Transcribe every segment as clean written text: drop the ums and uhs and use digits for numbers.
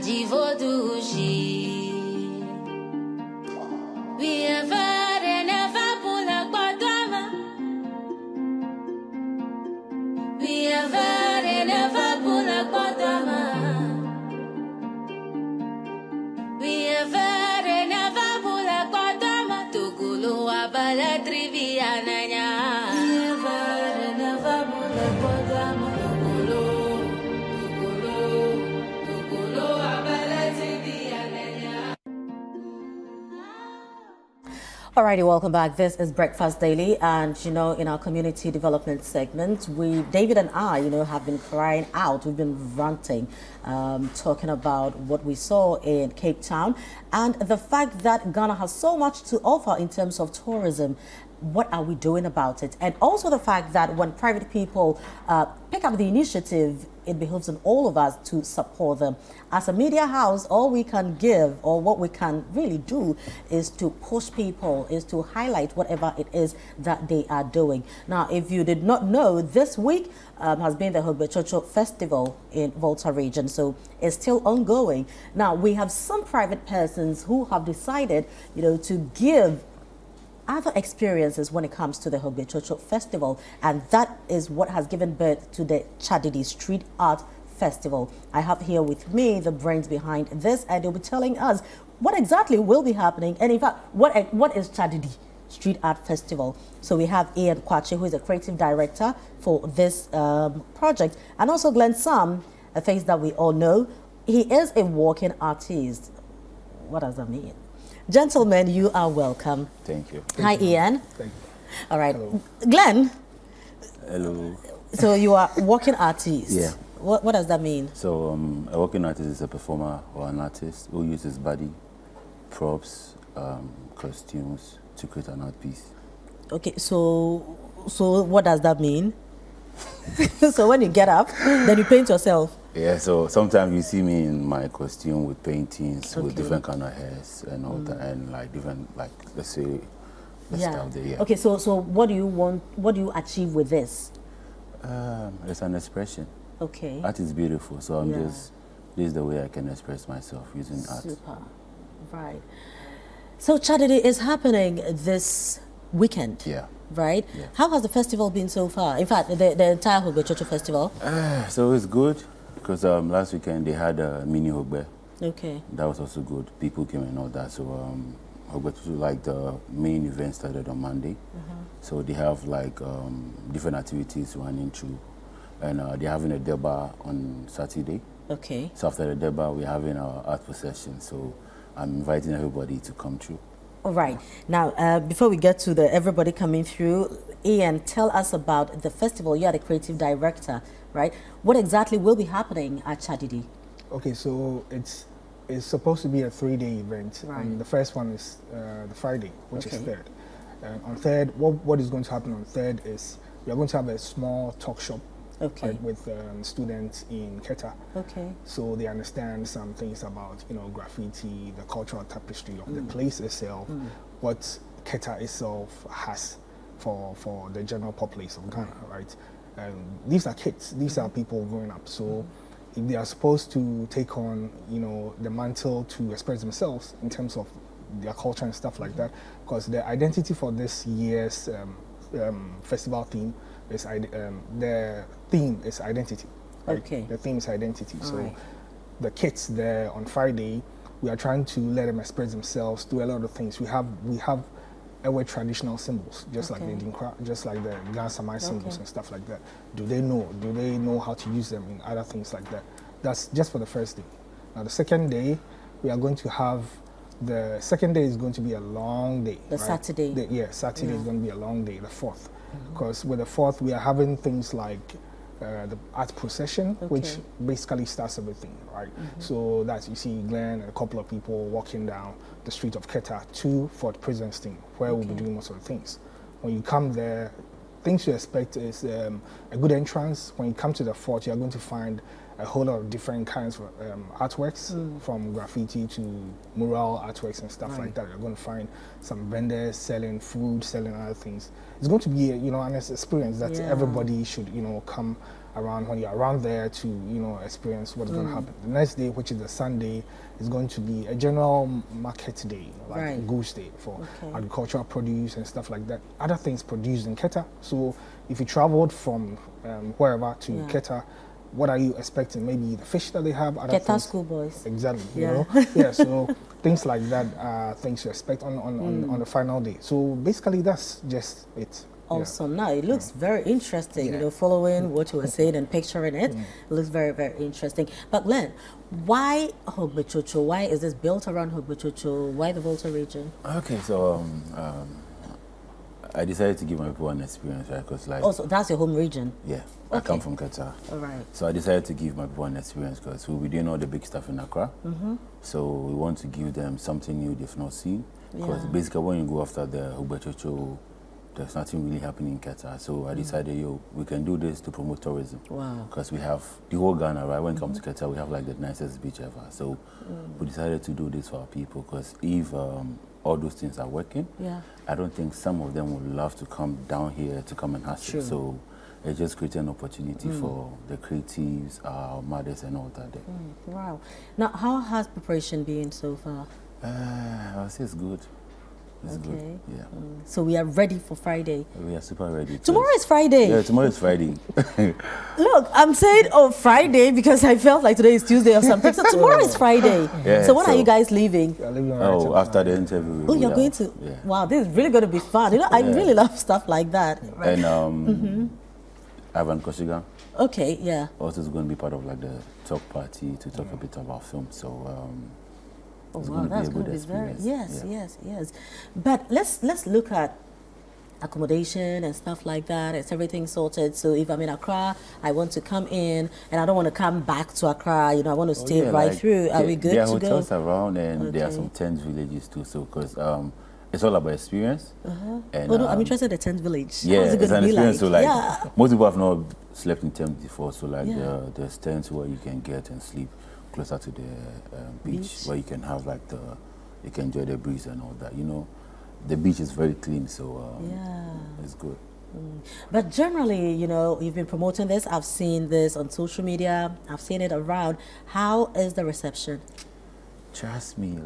We ever never pull a quadama. We ever never pull a quadama. We ever never pull a quadama. Tukulu abala trivia nanya. We ever never pull a quadama. Tukulu abala trivia nanya. Alrighty, welcome back. This is Breakfast Daily, and in our community development segment, David and I, have been crying out. We've been ranting, talking about what we saw in Cape Town and the fact that Ghana has so much to offer in terms of tourism. What are we doing about it? And also the fact that when private people pick up the initiative, it behooves on all of us to support them. As a media house, all we can give, or what we can really do, is to push people, is to highlight whatever it is that they are doing. Now, if you did not know, this week has been the Hogbechocho Festival in Volta region, so it's still ongoing. Now, we have some private persons who have decided, to give other experiences when it comes to the Hogbechocho Festival, and that is what has given birth to the Tsadidi Street Art Festival. I have here with me the brains behind this, and they'll be telling us what exactly will be happening, and in fact, what is Tsadidi Street Art Festival. So we have Ian Kwachi, who is a creative director for this project, and also Glenn Sam, a face that we all know. He is a walking artist. What does that mean? Gentlemen, you are welcome. Thank you. Hi, Ian. Thank you. All right. Hello. Glenn. Hello. So you are walking artist. Yeah. What does that mean? So a walking artist is a performer or an artist who uses body, props, costumes to create an art piece. Okay, so what does that mean? So when you get up, then you paint yourself. Yeah, so sometimes you see me in my costume with paintings, with Okay. different kind of hairs and all that, and like different, like, let's say, the style there, yeah. Okay, so what do you want, what do you achieve with this? It's an expression. Okay. Art is beautiful, so I'm Yeah. this is the way I can express myself using art. Super. Right. So Tsadidi is happening this weekend. Yeah. Right? Yeah. How has the festival been so far? In fact, the entire Hogbechocho Festival? So it's good, because last weekend they had a mini Hogbe. Okay. That was also good. People came and all that. So Hogbechocho, like the main event started on Monday. So they have like different activities running through. And they're having a deba on Saturday. Okay. So after the deba, we're having our art procession. So I'm inviting everybody to come through. All right. Now, before we get to everybody coming through, Ian, tell us about the festival. You are the creative director, right? What exactly will be happening at Tsadidi? Okay, so it's supposed to be a 3-day event. Right. And the first one is the Friday, which is Okay. third. On third, what is going to happen on third is we are going to have a small talk shop. Okay. Right, with students in Keta. Okay. So they understand some things about, graffiti, the cultural tapestry of the place itself, what Keta itself has for the general populace of Ghana, right? These are kids, these are people growing up. So if they are supposed to take on, the mantle to express themselves in terms of their culture and stuff like that, because the identity for this year's festival theme is the theme is identity. Right? Okay. The theme is identity. All so right. the kids there on Friday, we are trying to let them express themselves, do a lot of things. We have our traditional symbols, just like Okay. the Dinkra, just like the Ghana Samai symbols Okay. and stuff like that. Do they know how to use them in other things like that? That's just for the first day. Now the second day, we are going to have the second day is going to be a long day. The right? Saturday. Saturday is going to be a long day, the fourth. Because with the fourth, we are having things like the art procession, which Okay. basically starts everything, right? So that you see Glenn and a couple of people walking down the street of Keta to Fort Presenstein, where we'll be doing most of the things. When you come there, things you expect is a good entrance. When you come to the fort, you're going to find a whole lot of different kinds of artworks, from graffiti to mural artworks and stuff like that. You're going to find some vendors selling food, selling other things. It's going to be an experience that everybody should come around when you're around there to experience what's going to happen. The next day, which is the Sunday, is going to be a general market day, like a goods day for agricultural produce and stuff like that. Other things produced in Keta. So if you traveled from wherever to Keta, what are you expecting? Maybe the fish that they have. Keta schoolboys. Exactly. Yeah. So things like that are things you expect on the final day. So basically, that's just it. Awesome. Now it looks very interesting, following what you were saying and picturing it. It looks very, very interesting. But Glenn, why Hogbechocho? Why is this built around Hogbechocho? Why the Volta region? Okay, so I decided to give my people an experience, right? Because also, that's your home region? Yeah, I come from Qatar. All right. So I decided to give my people an experience because we'll be doing all the big stuff in Accra. So we want to give them something new they've not seen. Because basically when you go after the Hogbechocho, there's nothing really happening in Qatar. So I decided, we can do this to promote tourism. Wow. Because we have the whole Ghana, right? When it comes to Qatar, we have like the nicest beach ever. So we decided to do this for our people because if all those things are working, I don't think some of them would love to come down here to come and hustle. So it just created an opportunity for the creatives, our mothers and all that. Wow. Now, how has preparation been so far? I would say it's good. It's good. Yeah. So we are ready for Friday. We are super ready. Tomorrow is Friday. Yeah, tomorrow is Friday. Look, I'm saying Friday because I felt like today is Tuesday or something. So tomorrow is Friday. Yeah, so when are you guys leaving? After the interview. Oh, you're going to? Yeah. Wow, this is really going to be fun. I really love stuff like that. Right. And Ivan Koshigan. Okay, yeah. Also is going to be part of like the talk party to talk a bit about film. So that's going to be very yes. But let's look at accommodation and stuff like that. Is everything sorted? So if I'm in Accra, I want to come in and I don't want to come back to Accra. I want to stay through. Are we good to go? There are hotels around and there are some tent villages too. So because it's all about experience. And, I'm interested in the tent village. Yeah, it's an experience. Like? So most people have not slept in tent before. So there's tents where you can get and sleep closer to the beach, where you can have you can enjoy the breeze and all that. The beach is very clean, so it's good. But generally, you've been promoting this. I've seen this on social media. I've seen it around. How is the reception? Trust me,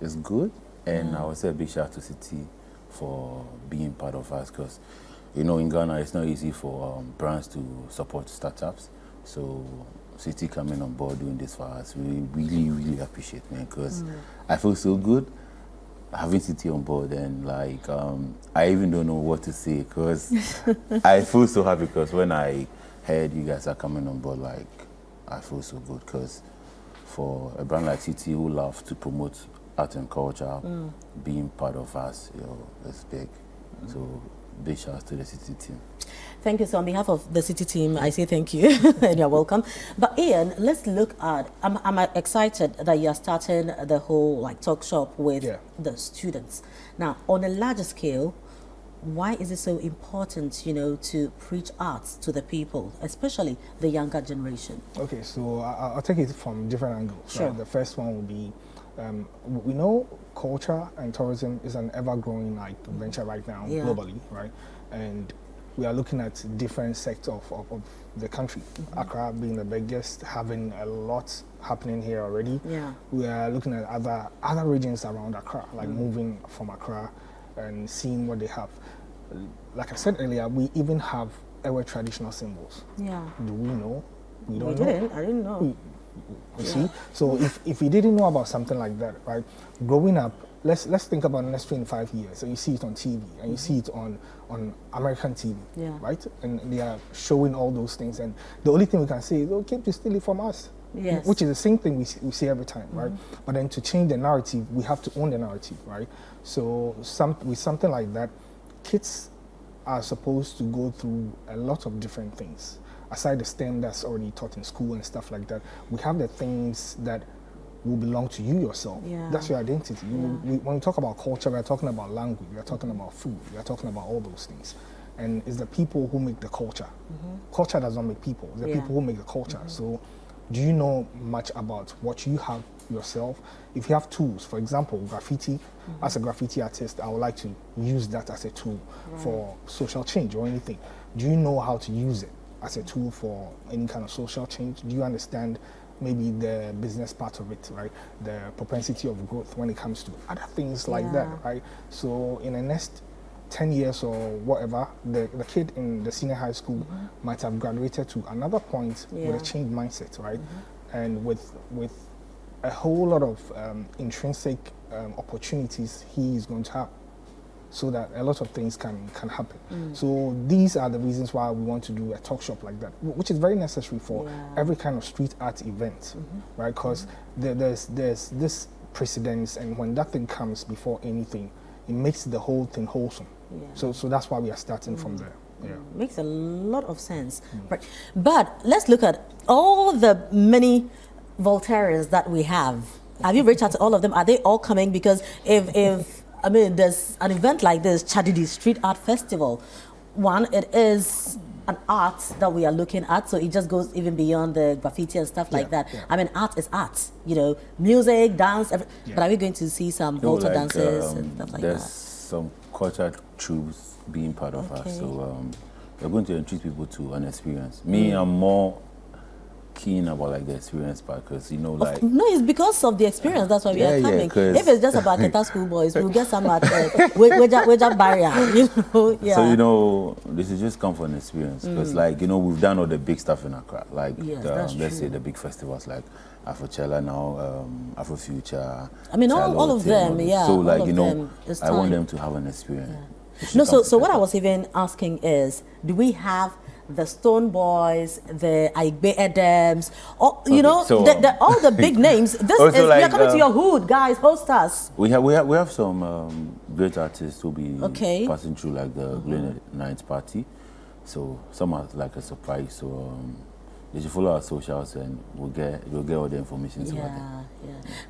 it's good. And I would say a big shout out to Citi for being part of us because, in Ghana, it's not easy for brands to support startups. So Citi coming on board doing this for us, we really, really appreciate, man, because I feel so good having Citi on board and I even don't know what to say because I feel so happy because when I heard you guys are coming on board, I feel so good because for a brand like Citi who loves to promote art and culture, being part of us, it's big. So big shout out to the Citi team. Thank you. So on behalf of the Citi team, I say thank you and you're welcome. But Ian, let's look at, I'm excited that you're starting the whole talk shop with the students. Now, on a larger scale, why is it so important, to preach arts to the people, especially the younger generation? Okay, so I'll take it from different angles. Sure. Right? The first one will be, we know culture and tourism is an ever-growing venture right now globally, right? And we are looking at different sectors of the country. Accra being the biggest, having a lot happening here already. Yeah. We are looking at other regions around Accra, moving from Accra and seeing what they have. Like I said earlier, we even have our traditional symbols. Yeah. Do we know? We don't know. I didn't know. You see? So if you didn't know about something like that, right? Growing up, let's think about the next 25 years. So you see it on TV and you see it on American TV, right? And they are showing all those things. And the only thing we can say is, oh, keep to steal it from us. Yes. Which is the same thing we say every time, right? But then to change the narrative, we have to own the narrative, right? So with something like that, kids are supposed to go through a lot of different things. Aside the STEM that's already taught in school and stuff like that, we have the things that will belong to you yourself. Yeah. That's your identity. When we talk about culture, we're talking about language, we're talking about food, we're talking about all those things. and it's the people who make the culture. Culture does not make people. It's the people who make the culture. So do you know much about what you have yourself? If you have tools, for example, graffiti, as a graffiti artist, I would like to use that as a tool for social change or anything. Do you know how to use it as a tool for any kind of social change? Do you understand maybe the business part of it, right? The propensity of growth when it comes to other things like that, right? So in the next 10 years or whatever, the kid in the senior high school might have graduated to another point with a changed mindset, right? And with a whole lot of intrinsic opportunities he is going to have, so that a lot of things can happen. So these are the reasons why we want to do a talk shop like that, which is very necessary for every kind of street art event, right? Because there's this precedence, and when that thing comes before anything, it makes the whole thing wholesome. So that's why we are starting from there. Makes a lot of sense. Right. But let's look at all the many Voltaires that we have. Have you reached out to all of them? Are they all coming? Because if I mean, there's an event like this, Tsadidi Street Art Festival. One, it is an art that we are looking at, so it just goes even beyond the graffiti and stuff like that. I mean, art is art, you know, music, dance, but are we going to see some Volta dances and stuff like there's that? some culture troops being part of us, so we're going to treat people to an experience. Me, I'm more keen about like the experience part, because you know, like no, it's because of the experience. That's why we are coming. If it's just about Keta schoolboys, we'll get some at Weja barrier, you know. So you know, this is just come for an experience, because like you know, we've done all the big stuff in Accra, like let's say the big festivals like Afrochella now, Afrofuture. I mean, all of them, So like you know, I want them to have an experience. No, so what I was even asking is, do we have the Stone Boys, the Aigbe Adams, or you know, so, all the big names? This is like, we are coming to your hood, guys. Host us. We have some great artists who will be passing through like the Glen Night party. So some are like a surprise. So they should follow our socials, and we'll get all the information.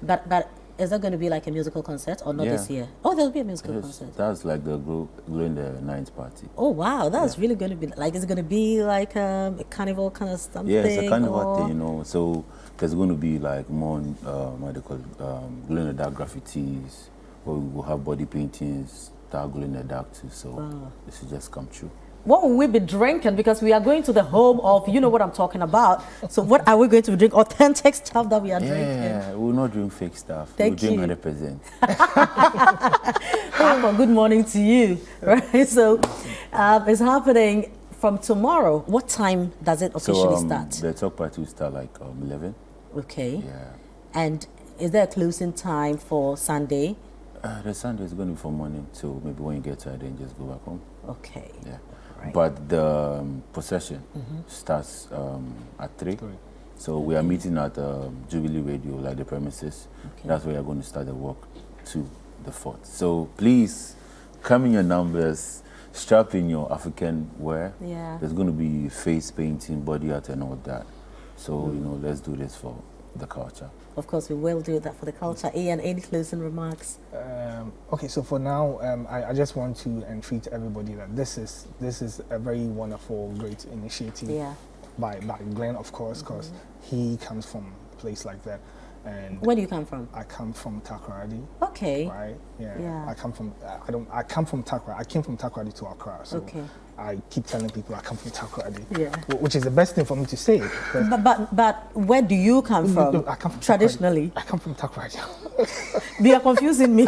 But is that going to be like a musical concert or not this year? Oh, there'll be a musical concert. That's like the Glen Night party. Oh wow, that's really going to be like, is it going to be like a carnival kind of something? Yeah, it's a carnival thing, you know. So there's going to be like more what they call glow in the dark graffitis, where we will have body paintings, dark glow in the dark too. So this will just come true. What will we be drinking? Because we are going to the home of, you know what I'm talking about. So what are we going to drink? Authentic stuff that we are drinking. Yeah, we will not drink fake stuff. Thank we'll you. drink 100%. Papa, good morning to you. Right. So it's happening from tomorrow. What time does it officially start? The talk party will start like 11. Okay. Yeah. And is there a closing time for Sunday? The Sunday is going to be from morning till maybe when you get tired, then just go back home. Okay. Yeah. Right. But the procession starts at 3. So we are meeting at Jubilee Radio, like the premises. That's where you're going to start the walk to the fort. So please come in your numbers, strap in your African wear. Yeah. There's going to be face painting, body art, and all that. So you know, let's do this for the culture. Of course, we will do that for the culture. Ian, any closing remarks? Okay, so for now, I just want to entreat everybody that this is a very wonderful, great initiative by Glenn, of course, because he comes from a place like that. And where do you come from? I come from Takoradi. Okay. Right. Yeah. I come from Takoradi. I came from Takoradi to Accra. So I keep telling people I come from Takoradi. Yeah. Which is the best thing for me to say. But where do you come from? No, I come from traditionally. I come from Takoradi. They are confusing me.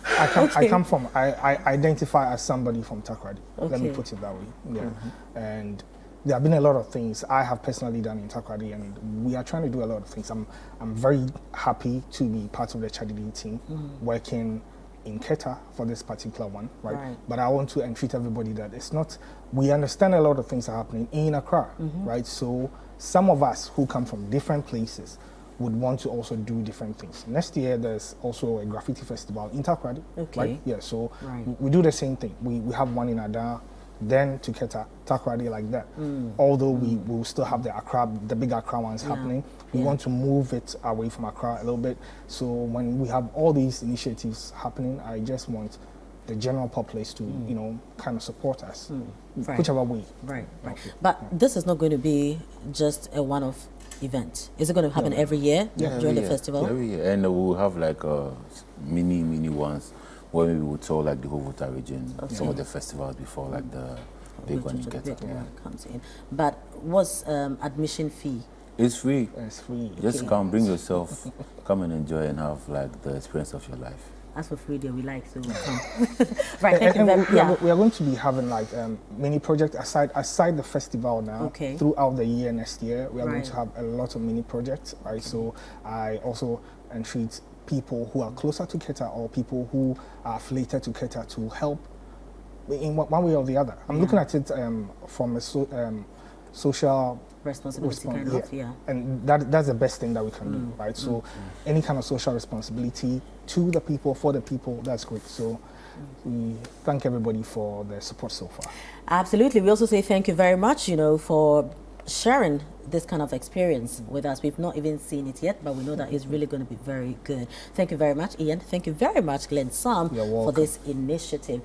I identify as somebody from Takoradi. Let me put it that way. Yeah. And there have been a lot of things I have personally done in Takoradi, and we are trying to do a lot of things. I'm very happy to be part of the Tsadidi team, working in Keta for this particular one, right? But I want to entreat everybody that it's not, we understand a lot of things are happening in Accra, right? So some of us who come from different places would want to also do different things. Next year, there's also a graffiti festival in Takoradi, right? Yeah, so we do the same thing. We have one in Ada, then to Keta, Takoradi like that. Although we will still have the big Accra ones happening, we want to move it away from Accra a little bit. So when we have all these initiatives happening, I just want the general populace to, you know, kind of support us, Right. whichever way. Right. Okay. But this is not going to be just a one-off event. Is it going to happen every year during every the year. festival? Every year. And we'll have like mini ones where we will tour like the whole Volta region, some of the festivals before like the big one in The Keta. big one comes in. But what's admission fee? It's free. It's free. Just come, bring yourself, come and enjoy and have like the experience of your life. As for free, we like, so we'll come. Right, thank you And very much. we are going to be having like mini projects aside the festival now. Okay. Throughout the year next year, we are going Right. to have a lot of mini projects, right? So I also entreat people who are closer to Keta or people who are affiliated to Keta to help in one way or the other. I'm looking at it from a social Responsibility, kind of, yeah. and that's the best thing that we can do, right? So any kind of social responsibility to the people, for the people, that's great. So we thank everybody for their support so far. Absolutely. We also say thank you very much, you know, for sharing this kind of experience with us. We've not even seen it yet, but we know that it's really going to be very good. Thank you very much, Ian. Thank you very much, Glenn Sam, You're for welcome. this initiative.